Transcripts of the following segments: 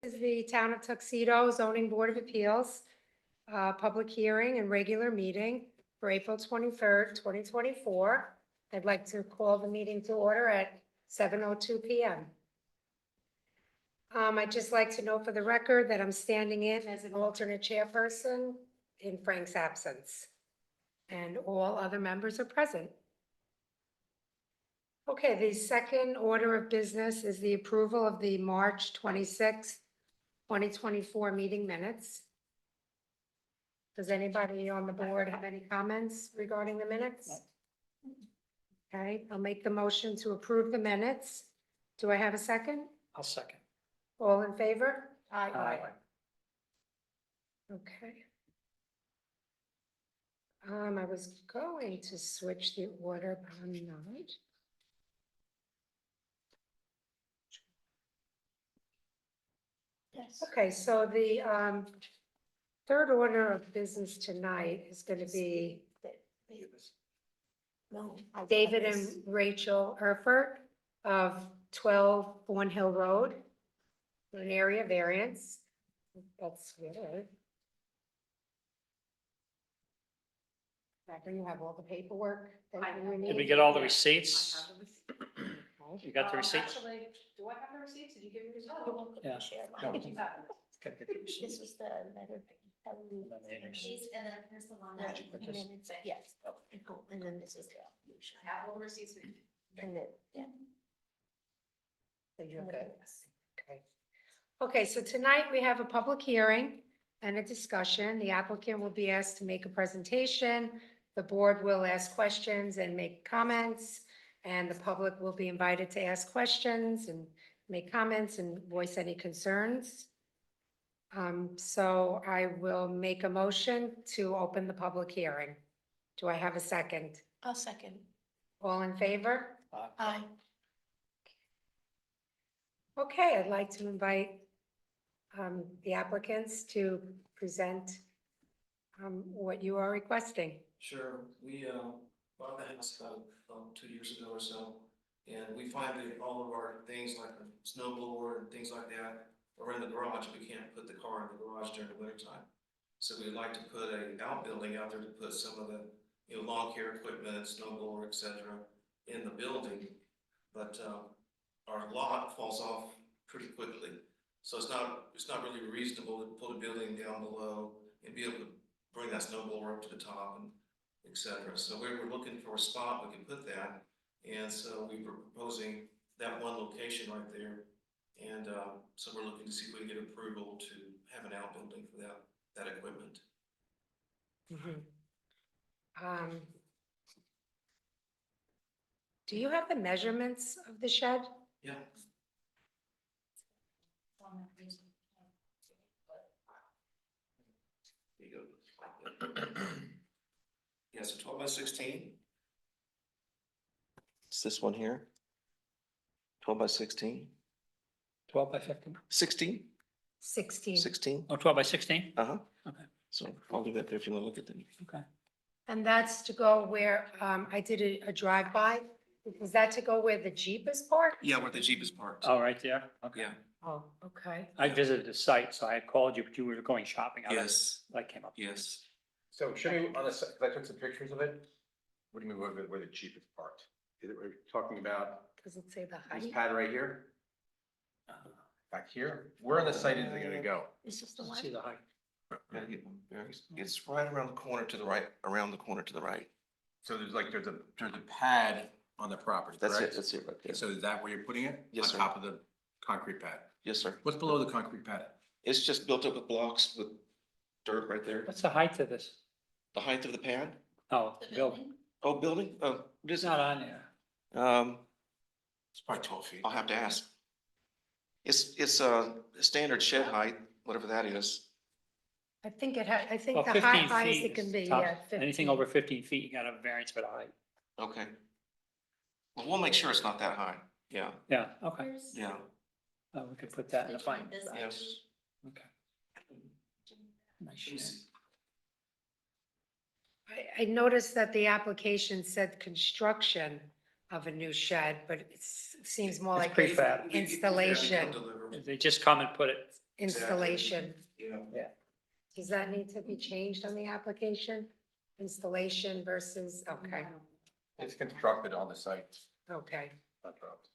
This is the Town of Tuxedo Zoning Board of Appeals, public hearing and regular meeting for April 23rd, 2024. I'd like to call the meeting to order at 7:02 PM. I'd just like to note for the record that I'm standing in as an alternate chairperson in Frank's absence, and all other members are present. Okay, the second order of business is the approval of the March 26th, 2024 meeting minutes. Does anybody on the board have any comments regarding the minutes? Okay, I'll make the motion to approve the minutes. Do I have a second? I'll second. All in favor? Aye. Okay. I was going to switch the order, but I'm not. Yes. Okay, so the third order of business tonight is going to be No. David and Rachel Erfurt of 12 Bourne Hill Road, for an area variance. That's good. After you have all the paperwork that you need. Did we get all the receipts? You got the receipts? Actually, do I have the receipts? Did you give me the I will put Yeah. the share No. line. Gotta get the This receipts. was the letter. These, and then here's the one Right, that and then it's, yes, and then this is the application. I have all the receipts. And then, yeah. So you're good. Okay. Okay, so tonight we have a public hearing and a discussion. The applicant will be asked to make a presentation. The board will ask questions and make comments, and the public will be invited to ask questions and make comments and voice any concerns. So I will make a motion to open the public hearing. Do I have a second? I'll second. All in favor? Aye. Okay, I'd like to invite the applicants to present what you are requesting. Sure, we bought the house about 2 years ago or so, and we find that all of our things like a snow blower and things like that are in the garage. We can't put the car in the garage during the winter time. So we'd like to put an outbuilding out there to put some of the, lawn care equipment, snow blower, et cetera, in the building. But our lot falls off pretty quickly. So it's not really reasonable to put a building down below and be able to bring that snow blower up to the top and et cetera. So we were looking for a spot we could put that. And so we were proposing that one location right there. And so we're looking to see if we can get approval to have an outbuilding for that equipment. Do you have the measurements of the shed? Yeah. There you go. Yeah, so 12 by 16. It's this one here. 12 by 16. 12 by 15? 16? 16. 16? Oh, 12 by 16? Uh-huh. Okay. So I'll do that there if you want to look at them. Okay. And that's to go where, I did a drive-by. Is that to go where the Jeep is parked? Yeah, where the Jeep is parked. Oh, right there? Okay. Yeah. Oh, okay. I visited the site, so I had called you, but you were going shopping. Yes, That came up. yes. So show me on the, cause I took some pictures of it. What do you mean where the Jeep is parked? Is it, we're talking about Does it say the this height? pad right here? Back here? Where on the site is it gonna go? This is the Let's one. see the height. It's right around the corner to the right, around the corner to the right. So there's a pad on the property, That's correct? it, that's it right there. So is that where you're putting it? Yes, sir. On top of the concrete pad? Yes, sir. What's below the concrete pad? It's just built up with blocks with dirt right there. What's the height of this? The height of the pad? Oh, the building. Oh, building? Oh, what It's is it? not on there. It's probably 12 feet. I'll have to ask. It's a standard shed height, whatever that is. I think it had, I think Well, the 15 highest feet it can is be, tough. yeah. 15. Anything over 15 feet, you got a variance for the height. Okay. Well, we'll make sure it's not that high. Yeah, Yeah, okay. yeah, We could put that in the fine. yes. Okay. Nice shed. I noticed that the application said construction of a new shed, but it seems more It's like prefab. installation. Deliver. They just come and put it installation. Yeah. Does that need to be changed on the application? Installation versus, okay, It's constructed on the site. okay. Not dropped.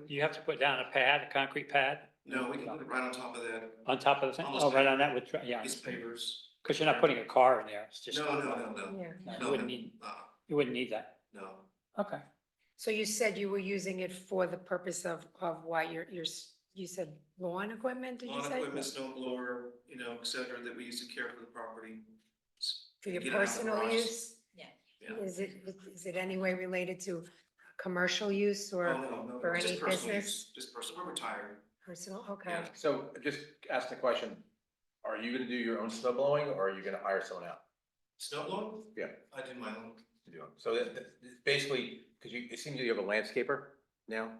You have to put down a pad, a concrete pad No, we can put it right on top of that, on top of the thing. Almost Oh, right on that with, yeah. piece of papers. Because you're not putting a car in there. It's just. No, no, Yeah. No, no. You wouldn't need, Uh, you wouldn't need that. no. Okay. So you said you were using it for the purpose of why you said lawn equipment, did you Lawn say? equipment, snow blower, et cetera, that we use to care for the property. For your Get it out of the personal garage. use? Yeah. Is it any way related to commercial use Oh, or no, for just any personal business? use, just personal, we're retired. Personal, okay. Yeah. So just ask the question, are you gonna do your own snow blowing or are you gonna hire someone out Snow blower? Yeah. I do my own. to do it? So basically, because it seems you have a landscaper now?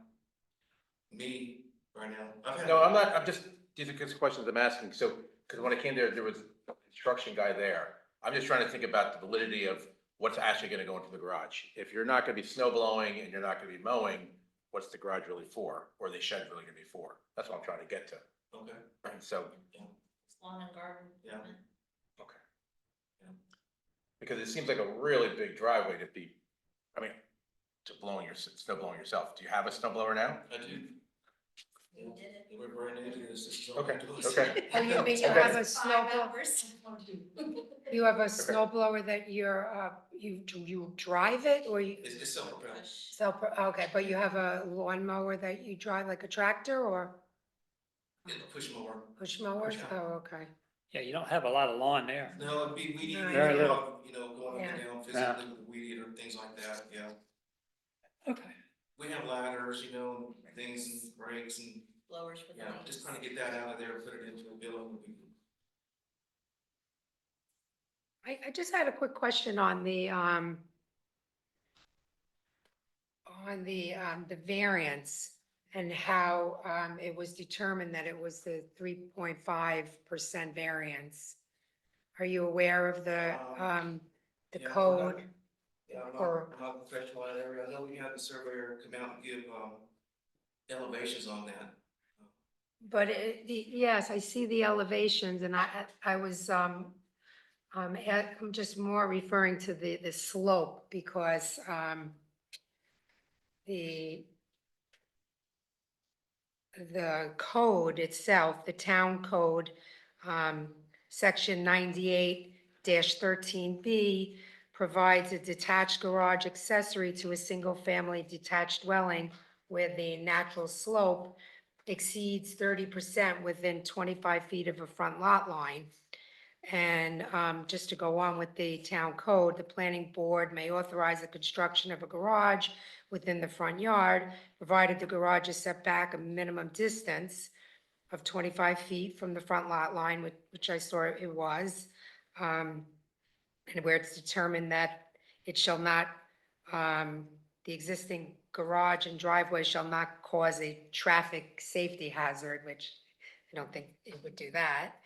Me, right now. I've had- No, I'm not, I'm just, these are just questions I'm asking, so, because when I came there was a construction guy there. I'm just trying to think about the validity of what's actually gonna go into the garage. If you're not gonna be snow blowing and you're not gonna be mowing, what's the garage really for, or the shed really gonna be for? That's what I'm trying to get to. Okay, And so, Lawn and garden. Yeah. okay. Yeah. Because it seems like a really big driveway to be, I mean, to snow blowing yourself. Do you have a snow blower now? I do. You did it. We're brand new to this. This is all Okay, new to us. okay. Oh, you mean you Okay. have a snow blower? You have a snow Okay. blower that you drive it or you? It's self-propelled. Okay, but you have a lawnmower that you drive like a tractor or It's push mower. push mowers? Yeah. Oh, okay. Yeah, you don't have a lot of lawn there. No, it'd be weed eating, Very little. going up and down physically with the weed eater, things like that, yeah. Okay. We have ladders, things and brakes and, Blowers for the yeah, leaves. just kind of get that out of there, put it into a billet. I just had a quick question on the variance and how, it was determined that it was the 3.5% variance. Are you aware of the Yeah, code? Yeah, Or- I'm not a professional in that area. I know we had the surveyor come out and give, elevations on that. But yes, I see the elevations and I was, I'm just more referring to the slope because, the code itself, the town code, section 98-13B provides a detached garage accessory to a single-family detached dwelling where the natural slope exceeds 30% within 25 feet of a front lot line. And just to go on with the town code, the planning board may authorize the construction of a garage within the front yard, provided the garage is set back a minimum distance of 25 feet from the front lot line, which I saw it was. And where it's determined that it shall not, the existing garage and driveway shall not cause a traffic safety hazard, which I don't think it would do that.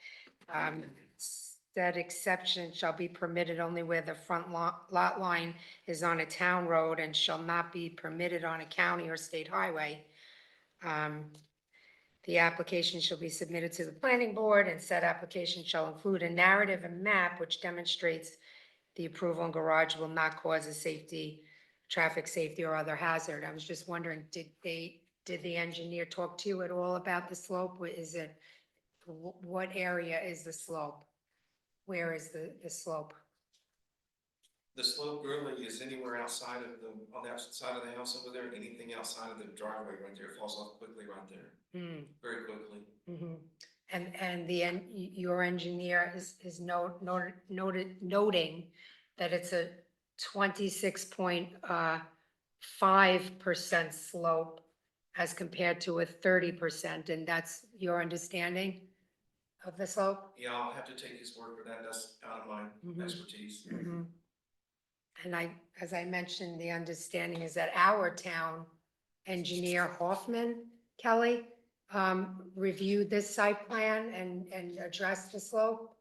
That exception shall be permitted only where the front lot line is on a town road and shall not be permitted on a county or state highway. The application shall be submitted to the planning board, and said application shall include a narrative and map which demonstrates the approval and garage will not cause a traffic safety or other hazard. I was just wondering, did the engineer talk to you at all about the slope? What area is the slope? Where is the slope? The slope really is anywhere outside of on that side of the house over there, anything outside of the driveway right there falls off quickly right there, very quickly. Mhm. And your engineer is noting that it's a 26.5% slope as compared to a 30%, and that's your understanding of the slope? Yeah, I'll have to take his word for that, that's out of my Mhm. expertise. And as I mentioned, the understanding is that our town engineer Hoffman Kelly reviewed this site plan and addressed the slope.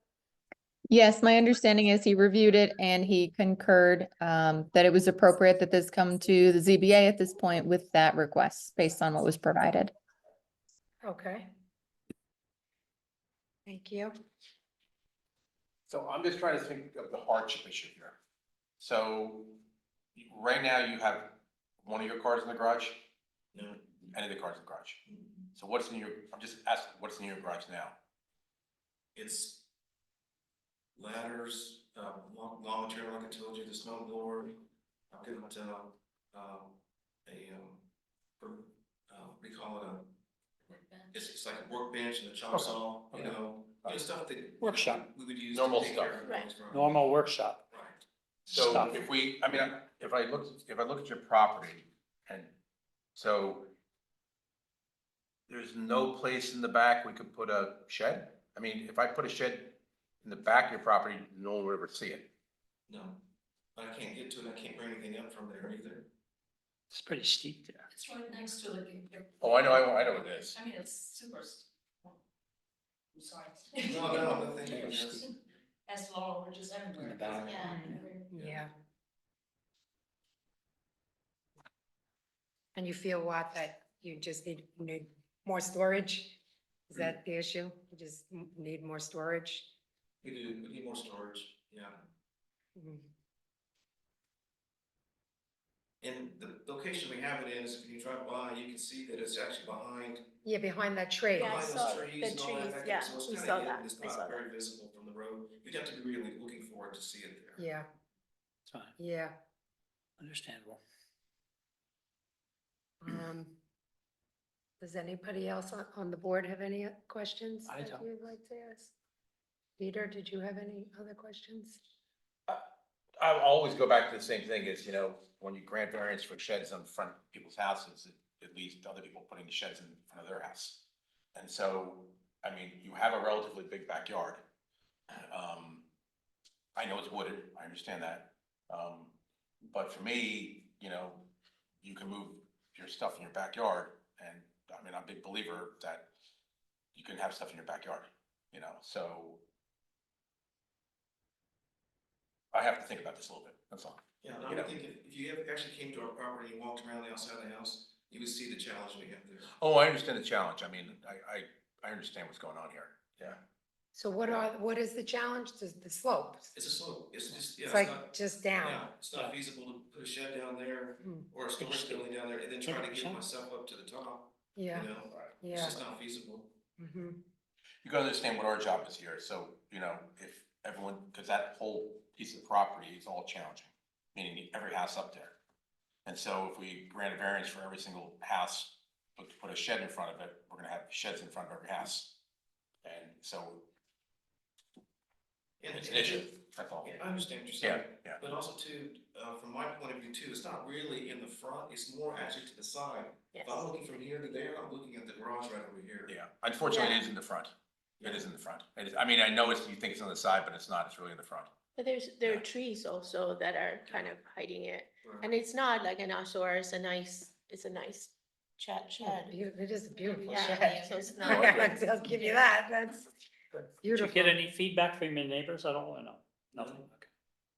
Yes, my understanding is he reviewed it and he concurred that it was appropriate that this come to the ZBA at this point with that request based on what was provided. Okay. Thank you. So I'm just trying to think of the hardship issue here. So right now you have one of your cars in the garage, No, any of the cars in the garage. So what's in your, I'm just asking, what's in your garage now? it's ladders, long material, like I told you, the snow blower. I've got, we call it it's like a workbench and a chop Okay. saw, you Okay. know, stuff that. Workshop. We would use. Normal to take stuff. care of Right. those drawings. Normal workshop. Right. So Stuff. if we, I mean, if I look at your property and so there's no place in the back we could put a shed? I mean, if I put a shed in the back of your property, no one would ever see it. No, I can't get to it, I can't bring anything up from there either. It's pretty steep there. It's right next to the. Oh, I know what it is. I mean, it's super. I'm sorry. No, the thing is, As long as just In the everywhere. back. Yeah. Yeah. And you feel what, that you just need more storage? Is that the issue? You just need more storage? we need more storage, yeah. Mhm. And the location we have it in is, if you drive by, you can see that it's actually behind, Yeah, behind that tree. Yeah, I behind saw those the trees and all trees, that. yeah, So it's we kinda saw hidden, that, it's I saw not that. very visible from the road. You'd have to be really looking for it to see it there. Yeah, It's fine, yeah. understandable. Does anybody else on the board have any questions I that don't. you'd like to ask? Peter, did you have any other questions? I always go back to the same thing is, when you grant variance for sheds on front of people's houses, it leads to other people putting the sheds in front of their house. And so, I mean, you have a relatively big backyard. I know it's wooded, I understand that. But for me, you can move your stuff in your backyard and, I mean, I'm a big believer that you can have stuff in your backyard, so. I have to think about this a little bit, that's all. Yeah, and I would think if you actually came to our property and walked around the outside of the house, you would see the challenge we have there. Oh, I understand the challenge. I mean, I understand what's going on here. Yeah. So what is the challenge? The slope? It's a slope, it's just, yeah, It's it's like not, just down. yeah, it's not feasible to put a shed down there Hmm. or a storage building down there and then try to get 100%. myself up to the top, Yeah, It's yeah. just not feasible. Mhm. You gotta understand what our job is here. So, if everyone, because that whole piece of property is all challenging, meaning every house up there. And so if we grant a variance for every single house, but to put a shed in front of it, we're gonna have sheds in front of every house. And so And it's an issue, that's all. Yeah, I understand what you're Yeah, saying. yeah. But also too, from my point of view too, it's not really in the front, it's more actually to the side. Yes. If I'm looking from here to there, I'm looking at the garage right over here. Yeah, unfortunately, it is in the front. It is in the front. I mean, I know you think it's on the side, but it's not, it's really in the front. But there Yeah. are trees also that are kind of hiding it, Right. and it's not like an outdoor, it's a nice chat Oh, shed. It is a beautiful Yeah, shed. so it's not. I'll give you that. That's Did beautiful. you get any feedback from your neighbors at all or no? Nothing? Okay.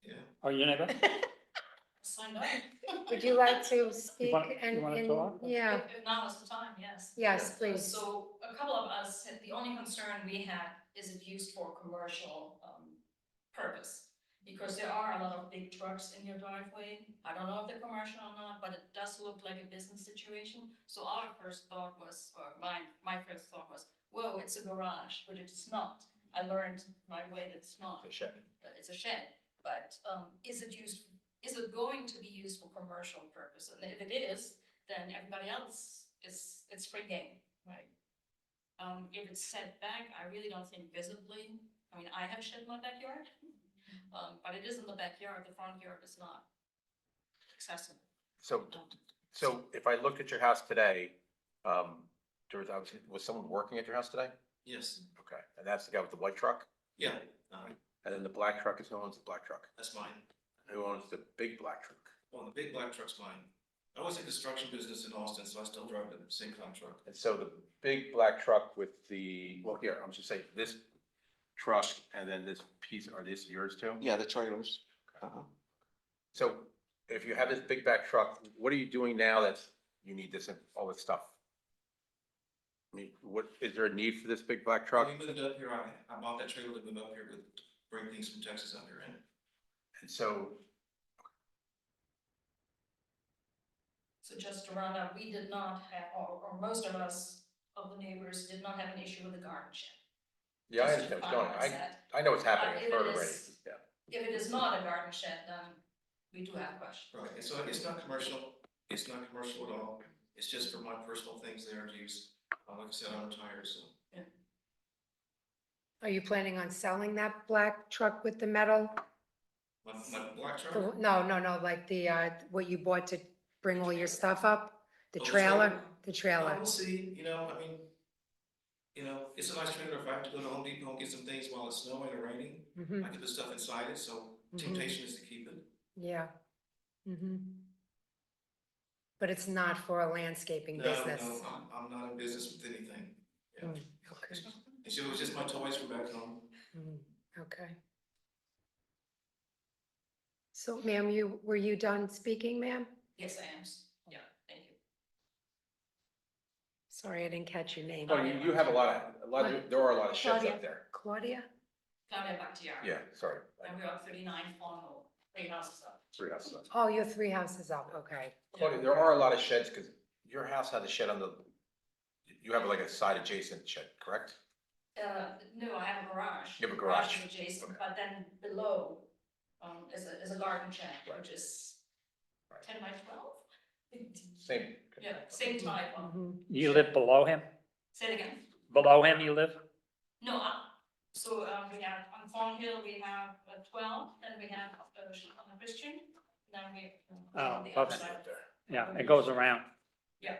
Yeah. Or your neighbor? Signed up. Would you like to speak you wanna talk? yeah, If now is the time, yes. yes, please. So a couple of us, the only concern we had is it used for commercial purpose? Because there are a lot of big trucks in your driveway. I don't know if they're commercial or not, but it does look like a business situation. So our first thought was, or my first thought was, whoa, it's a garage, but it's not. I learned right away that it's not. The shed. It's a shed, but is it going to be used for commercial purpose? And if it is, then everybody else it's free game, right? If it's set back, I really don't think visibly. I mean, I have a shed in my backyard, but it is in the backyard. The front yard is not accessible. So if I looked at your house today, was someone working at your house today? Yes, Okay, and that's the guy with the white truck? yeah, And then the black truck is who owns the black truck? that's mine. Who owns the big black truck? Well, the big black truck's mine. I was in construction business in Austin, so I still drive the same kind of truck. And so the big black truck with here, I'm just saying, this truck and then this piece, are these yours too? Yeah, the trailers. So if you have this big back truck, what are you doing now you need all this stuff? I mean, what, is there a need for this big black truck? We moved up here, I bought that trailer to move up here to bring things from Texas up here in. And so, So just to round up, we did not have, or most of us, of the neighbors, did not have an issue with the garden shed. yeah, I Just understand to what's going on. finalize that. I know what's happening, But I've if heard it already, is- yeah. If it is not a garden shed, then we do have questions. Right, and so it's not commercial, it's not commercial at all, it's just for my personal things there to use. Like I said, I'm retired, so. Are you planning on selling that black truck with the metal? My black truck, No, like the, what you bought to bring all your stuff up? The Oh, the trailer? trailer? The trailer. we'll see, I mean, it's a nice trailer. If I have to go to Home Depot and get some things while it's snowing or raining, Mhm, I can put stuff inside it, so temptation is to keep it. yeah. Mhm. But it's not for a landscaping No, business? I'm not in business with anything. Yeah. Mm, okay. And so it was just my toys from back home. Mm, okay. So ma'am, were you done speaking, ma'am? Yes, I am. Yeah, thank you. Sorry, I didn't catch your name. Well, you have there are a lot of sheds Claudia. up there. Claudia? Claudia Bakhtiari. Yeah, sorry. And we're on 39 Fawn, 3 houses up. 3 houses up. Oh, you're 3 houses up, okay. Claudia, there are a lot of sheds, because your house had a shed on you have like a side adjacent shed, correct? No, I have a garage. You have a garage. is adjacent, Okay. but then below, is a garden shed, Right. which is Right. 10 by 12? Same. Yeah, same type of, Mhm. You live below him? say it again. Below him you live? No, so, we have, on Fawn Hill, we have 12, then we have, on Christian, then we. Oh, on the okay. other side. Yeah, it goes around. Yeah,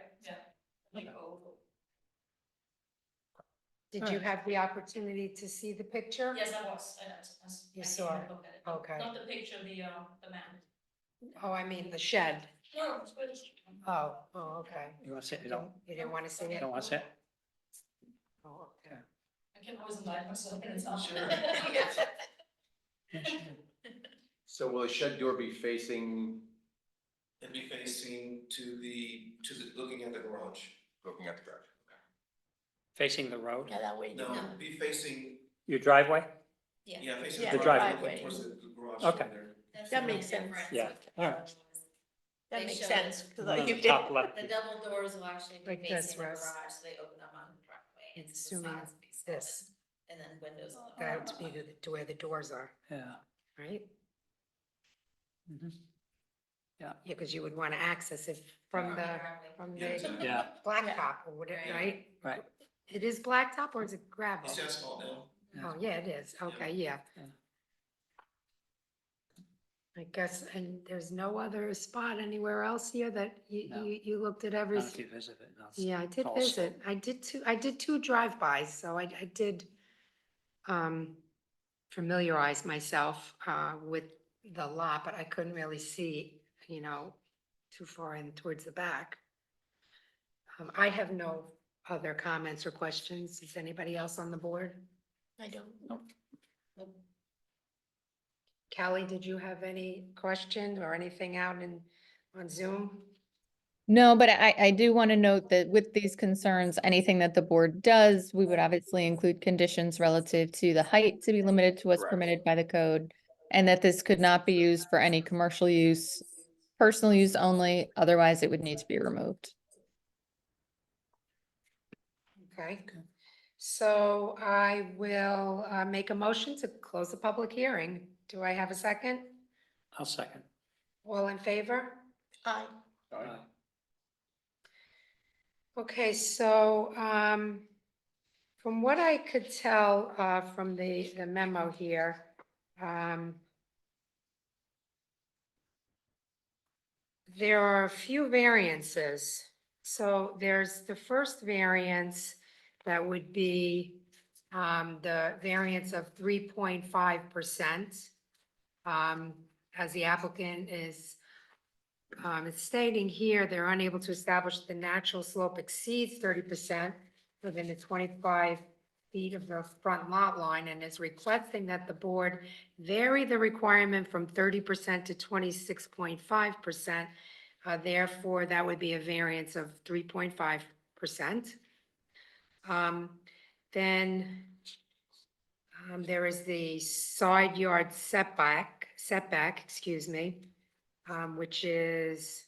like oval. Did you have the opportunity to see the picture? Yes, I was, You I saw came and it. looked at it. Okay. Not the picture, the map. Oh, I mean, the shed. No, it's good. Oh, okay. You want to sit? You didn't want to see You it? don't want to sit? Oh, okay. I can always invite myself in, it's not. Sure. So will the shed door be facing, And be facing to the, looking at the garage. looking at the garage? Facing the road? Yeah, that way. No, be facing, Your driveway? yeah, facing Yeah, the the garage, driveway. looking towards the garage. Okay. over there. That makes sense. Yeah, all right. That They makes show sense, because One I on you the did. top left. The double doors will actually be Like this, facing the Russ. garage, so they open up on the driveway. It's It's the assuming sides of these this, And then windows on the. that to be to where the doors are, Yeah. right? Mhm. Yeah, because you would want to access it from the, from Yeah, the exactly. Yeah, blacktop or whatever, right? right. It is blacktop or is it gravel? It's asphalt now. Oh, yeah, it is. Okay, yeah. Yeah. I guess, and there's no other spot anywhere else here that No. you looked at I every. don't know if you visited. No, it's- Yeah, I did all visit. I did two drive-bys, so I did familiarize myself with the lot, but I couldn't really see, too far in towards the back. I have no other comments or questions. Is anybody else on the board? I don't. Callie, did you have any question or anything out on Zoom? No, but I do want to note that with these concerns, anything that the board does, we would obviously include conditions relative to the height to be limited to what's Correct. permitted by the code. And that this could not be used for any commercial use, personal use only, otherwise it would need to be removed. Okay, so I will make a motion to close the public hearing. Do I have a second? I'll second. All in favor? Aye. Aye. Okay, so from what I could tell from the memo here, there are a few variances. So there's the first variance that would be the variance of 3.5%. As the applicant is it's stating here, they're unable to establish the natural slope exceeds 30% within the 25 feet of the front lot line and is requesting that the board vary the requirement from 30% to 26.5%. Therefore, that would be a variance of 3.5%. Then there is the side yard setback, excuse me, which is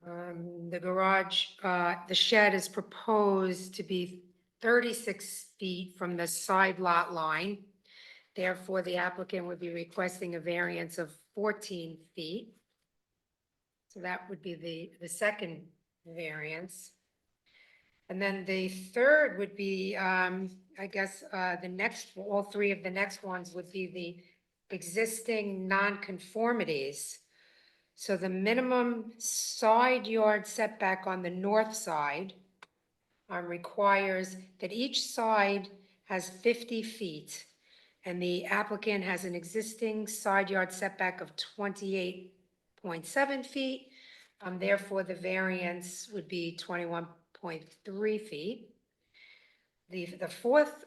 the garage, the shed is proposed to be 36 feet from the side lot line. Therefore, the applicant would be requesting a variance of 14 feet. So that would be the second variance. And then the third would be, I guess, the next, all three of the next ones would be the existing nonconformities. So the minimum side yard setback on the north side requires that each side has 50 feet. And the applicant has an existing side yard setback of 28.7 feet. Therefore, the variance would be 21.3 feet. The fourth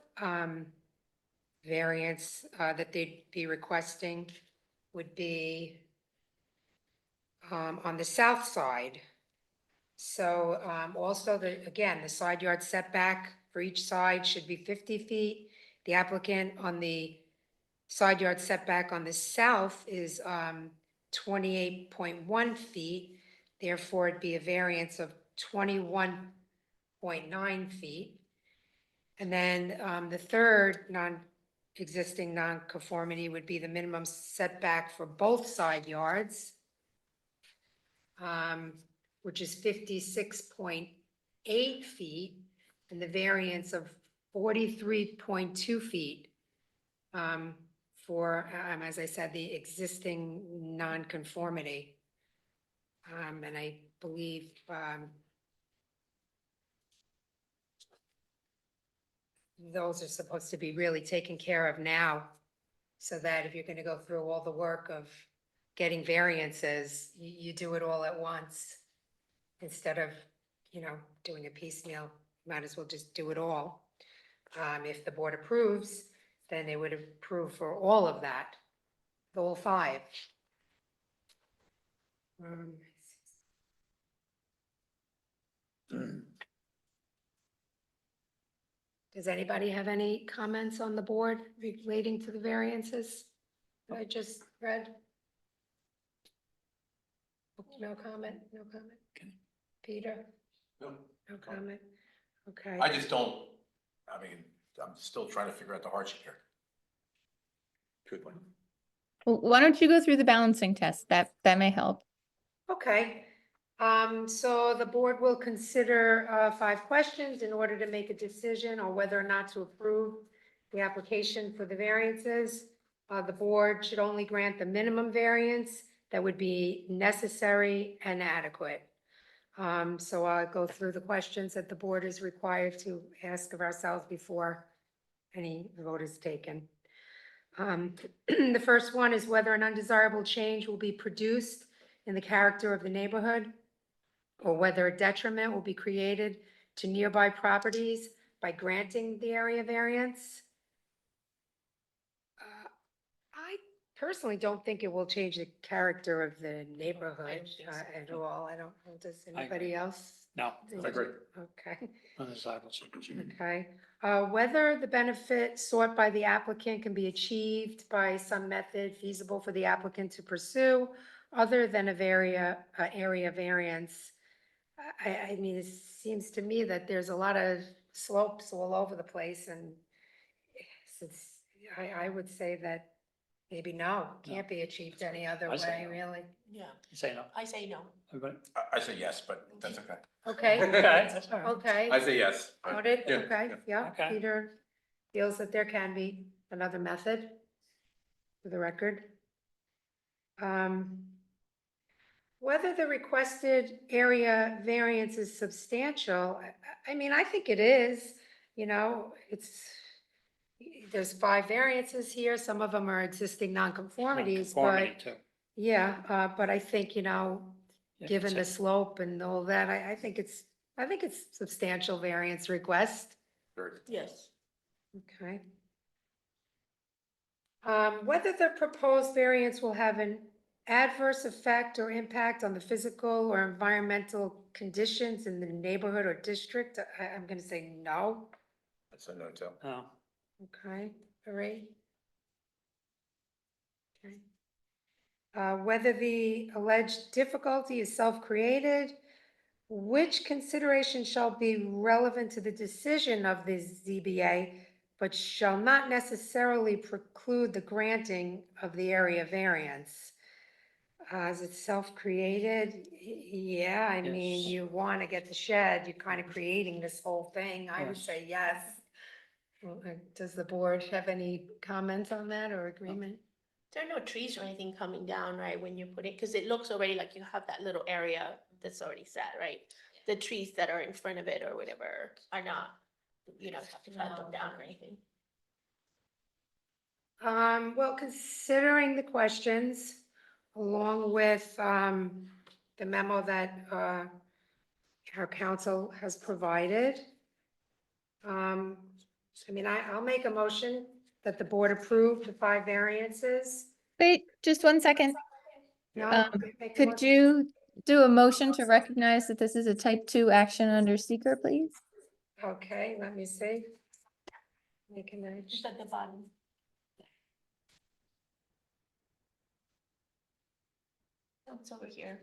variance that they'd be requesting would be on the south side. So also, again, the side yard setback for each side should be 50 feet. The applicant on the side yard setback on the south is 28.1 feet. Therefore, it'd be a variance of 21.9 feet. And then the third existing nonconformity would be the minimum setback for both side yards, which is 56.8 feet, and the variance of 43.2 feet for, as I said, the existing nonconformity. And I believe those are supposed to be really taken care of now, so that if you're going to go through all the work of getting variances, you do it all at once instead of, doing a piecemeal. Might as well just do it all. If the board approves, then they would approve for all of that, all five. Does anybody have any comments on the board relating to the variances that I just read? No comment, no comment? Peter? No. No comment? Okay. I just don't, I'm still trying to figure out the hardship here. Truthfully. Well, why don't you go through the balancing test? That may help. Okay, so the board will consider 5 questions in order to make a decision on whether or not to approve the application for the variances. The board should only grant the minimum variance that would be necessary and adequate. So I'll go through the questions that the board is required to ask of ourselves before any vote is taken. The first one is whether an undesirable change will be produced in the character of the neighborhood, or whether a detriment will be created to nearby properties by granting the area variance. I personally don't think it will change the character of the neighborhood at all. I don't know, does anybody else? No, I agree. Okay. undesirable change. Okay, whether the benefit sought by the applicant can be achieved by some method feasible for the applicant to pursue other than area variance. I mean, it seems to me that there's a lot of slopes all over the place, and since I would say that maybe no, can't be achieved any other I say way, no. really. Yeah, Say no. I say no. Everybody? I say yes, but that's okay. Okay, Okay, that's all right. okay. I say yes. Noted, Yeah, okay, yeah, Okay. Peter feels that there can be another method for the record. Whether the requested area variance is substantial, I mean, I think it is, there's 5 variances here, some of them are existing nonconformities, but, Conformity too. yeah, but I think, Yeah, given the that's it. slope and all that, I think it's substantial variance request. Yes. Okay. Whether the proposed variance will have an adverse effect or impact on the physical or environmental conditions in the neighborhood or district? I'm gonna say no. That's a no too. Oh, Okay, Marie? Okay. Whether the alleged difficulty is self-created, which consideration shall be relevant to the decision of the ZBA, but shall not necessarily preclude the granting of the area variance? Is it self-created? Yeah, I mean, Yes. you want to get the shed, you're kind of creating this whole thing. I would Yes. say yes. Well, does the board have any comments on that or agreement? There are no trees or anything coming down, right, when you put it, because it looks already like you have that little area that's already set, right? The trees that are in front of it or whatever are not, you know, have to cut them down or anything. Well, considering the questions, along with, the memo that, our council has provided, I mean, I'll make a motion that the board approve the 5 variances. Wait, just 1 second. No? Um, Make a Could motion? you do a motion to recognize that this is a type 2 action under seeker, please? Okay, let me see. Make a motion. Just at the bottom. Oh, it's over here.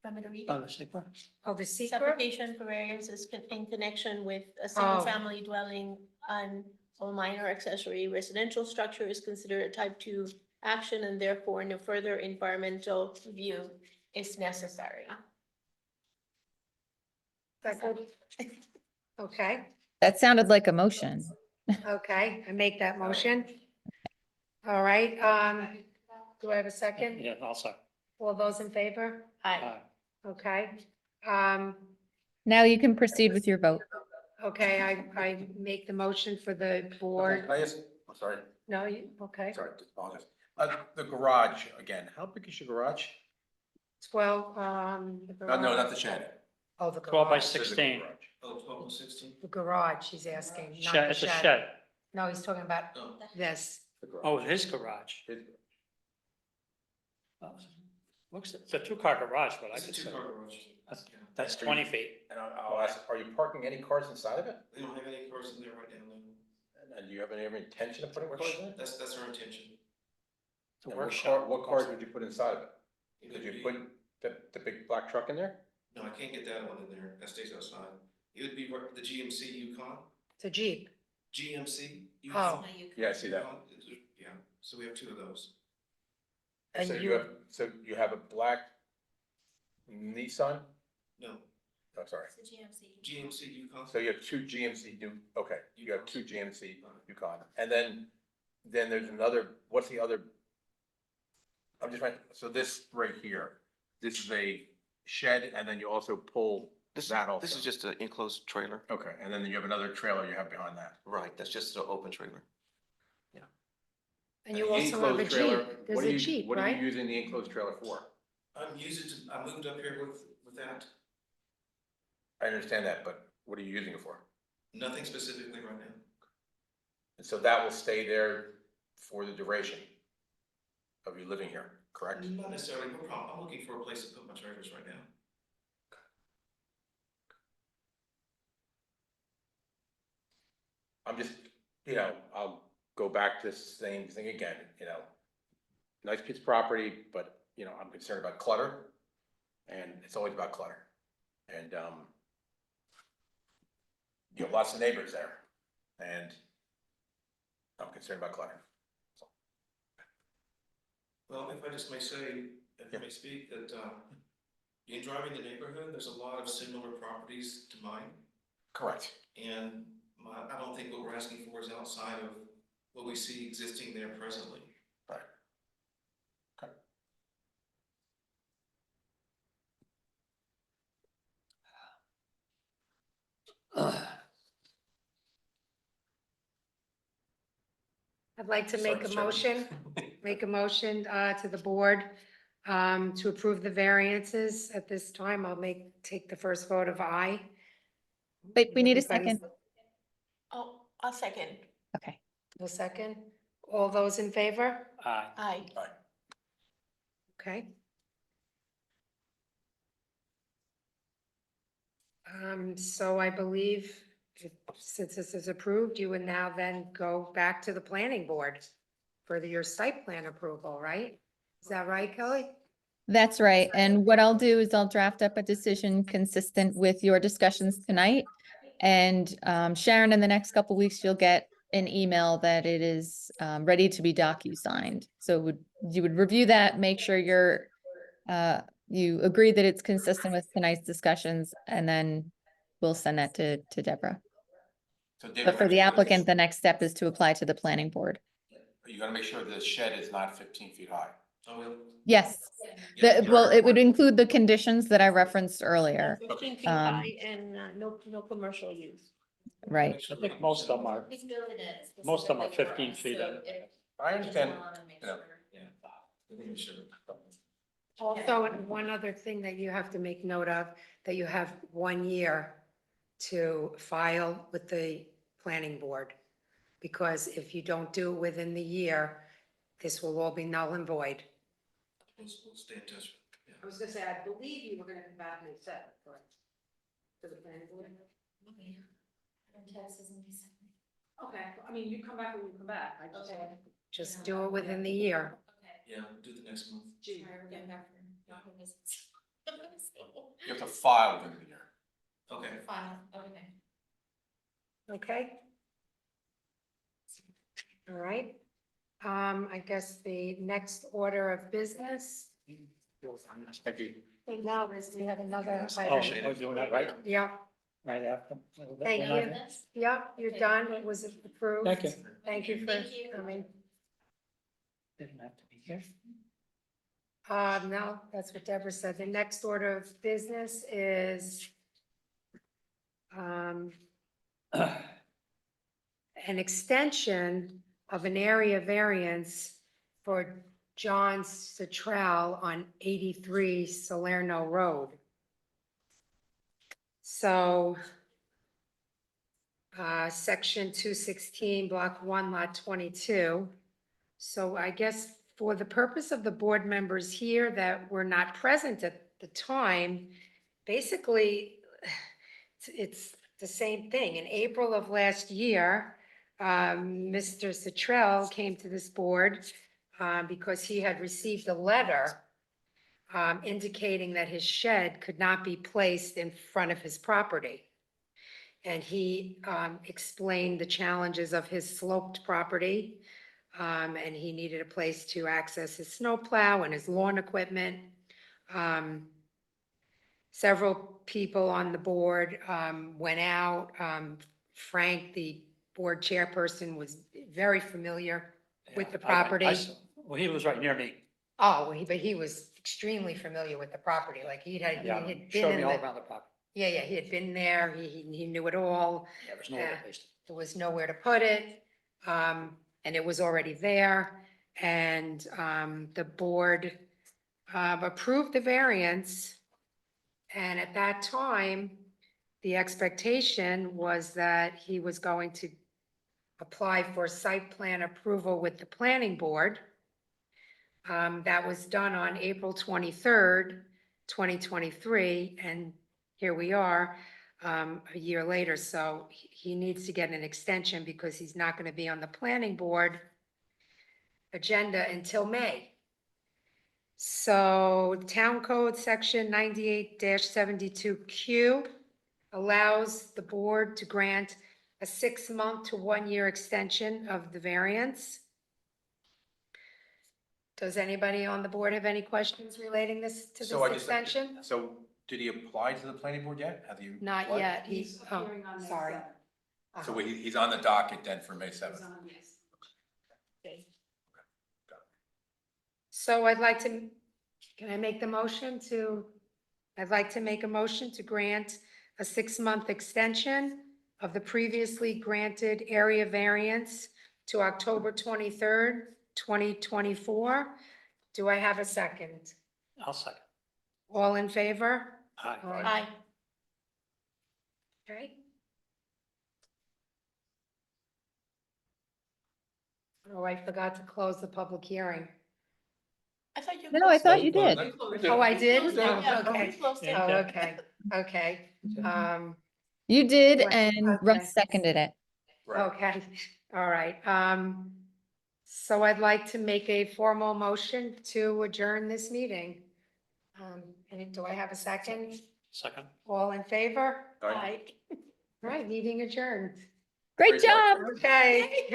Want me to read oh, it? the secret. Oh, the This secret? application for variance is in connection with a single-family dwelling on a minor accessory residential structure is considered a type 2 action, and therefore no further environmental review is necessary. That good? Okay, That sounded like a motion. okay, I make that motion. All right, do I have a second? Yeah, also. All those in favor? Aye. Okay, Now you can proceed with your vote. okay, I make the motion for the board. Can I ask, I'm sorry, No, you, okay, sorry, apologize. The garage, again, how big is your garage? 12, the No, garage. not the shed. Oh, the 12 by garage. Physical 16. garage. Oh, 12 and 16? The garage, he's asking, not Shed, the it's a shed. shed. No, he's talking about No. this. The garage. Oh, his garage. His- Oh, Looks, it's a 2-car garage, but I It's a could say. 2-car garage. That's- Yeah. That's 20 feet. And I'll ask, are you parking any cars inside of it? They don't have any cars in there right now, no. And do you have any intention of putting cars in it? That's our intention. It's a And what workshop. what cars would you put inside of it? It Could could you be- put the big black truck in there? No, I can't get that one in there. That stays outside. It would be the GMC Yukon. It's a Jeep. GMC. Oh. Yeah, I see that. Yeah, so we have 2 of those. And So you- you have a black Nissan? No, Oh, sorry. It's a GMC. GMC Yukon. So you have 2 GMC okay, you have 2 GMC Yukon. And then there's another, what's the other? I'm just trying, so this right here, this is a shed and then you also pull that also? This is just an enclosed trailer. Okay, and then you have another trailer you have behind that. Right, that's just an open trailer. And you The also have a enclosed trailer, Jeep. There's what are a you- Jeep, What are you right? using the enclosed trailer for? I moved up here with that. I understand that, but what are you using it for? Nothing specifically right now. And so that will stay there for the duration of you living here, correct? Not necessarily, no problem. I'm looking for a place to put my trailers right now. I'm just, I'll go back to the same thing again, nice piece of property, but, I'm concerned about clutter. And it's always about clutter. And, you have lots of neighbors there and I'm concerned about clutter. Well, if I just may say, if I may speak, that, in driving the neighborhood, there's a lot of similar properties to mine. Correct. And I don't think what we're asking for is outside of what we see existing there presently. Right. Okay. I'd like to Sorry, make a Chairman. motion to the board to approve the variances. At this time, I'll take the first vote of aye. Wait, we need a Everybody's- second. Oh, I'll second. Okay. No second? All those in favor? Aye. Aye. Okay, So I believe since this is approved, you would now then go back to the planning board for your site plan approval, right? Is that right, Kelly? That's right. And what I'll do is I'll draft up a decision consistent with your discussions tonight. And Sharon, in the next couple weeks, you'll get an email that it is ready to be docu-signed. So you would review that, make sure you agree that it's consistent with tonight's discussions, and then we'll send that to Deborah. So David, But for what the you do is- applicant, the next step is to apply to the planning board. You gotta make sure the shed is not 15 feet high. I will. Yes, Yeah. well, it would include the conditions that I referenced earlier, 15 feet Um, high and no commercial use. right? I think most of them are, We can build it in most of them are specifically for 15 us, feet. so if I we understand, just wanna make you know. sure. I think we should. Also, and one other thing that you have to make note of, that you have 1 year to file with the planning board. Because if you don't do it within the year, this will all be null and void. We'll stay in touch. Yeah. I was gonna say, I believe you were gonna come back and accept, correct? To the planning board? Okay. Taxes and December. Okay, I mean, you come back when you come back, I just. Okay. Just do it within the year. Okay. Yeah, we'll do the next month. Sorry, we're getting back from doctor visits. You have to file within the year. Okay. Fine, okay. Okay? All right. I guess the next order of business. Thank you. Now, we have another Oh, item. we're doing that right, Yeah, right after. Thank We're not- you. yeah, you're done. It was approved. Thank you. Thank you for Thank you. coming. Didn't have to be here. No, that's what Deborah said. The next order of business is an extension of an area variance for John Cottrell on 83 Salerno Road. So section 216, block 1, lot 22. So I guess for the purpose of the board members here that were not present at the time, basically, it's the same thing. In April of last year, Mr. Cottrell came to this board because he had received a letter indicating that his shed could not be placed in front of his property. And he explained the challenges of his sloped property, and he needed a place to access his snowplow and his lawn equipment. Several people on the board went out. Frank, the board chairperson, was very familiar with the Yeah, property. Well, he was right near me. Oh, but he was extremely familiar with the property, like he had Yeah, been showed in me all the, around the property. yeah, he had been there, he knew it all. Yeah, there's no other place. There was nowhere to put it, and it was already there. And the board approved the variance. And at that time, the expectation was that he was going to apply for site plan approval with the planning board. That was done on April 23rd, 2023, and here we are, a year later. So he needs to get an extension because he's not going to be on the planning board agenda until May. So Town Code Section 98-72Q allows the board to grant a 6-month to 1-year extension of the variance. Does anybody on the board have any questions relating to this extension? So did he apply to the planning board yet? Have you? Not applied? yet. He's, oh, sorry. So he's on the docket then for May 7th. So I'd like to, can I make the motion to, I'd like to make a motion to grant a 6-month extension of the previously granted area variance to October 23rd, 2024. Do I have a second? I'll second. All in favor? Aye. Aye. Okay. Oh, I forgot to close the public hearing. I thought you. No, I thought you did. Oh, I did? Oh, Yeah, okay. we closed it. Oh, okay. Okay, You did, What? and Okay. Russ seconded it. okay, all right. So I'd like to make a formal motion to adjourn this meeting. And do I have a second? Second. All in favor? All right. All right, meeting adjourned. Great Great job. job. Okay.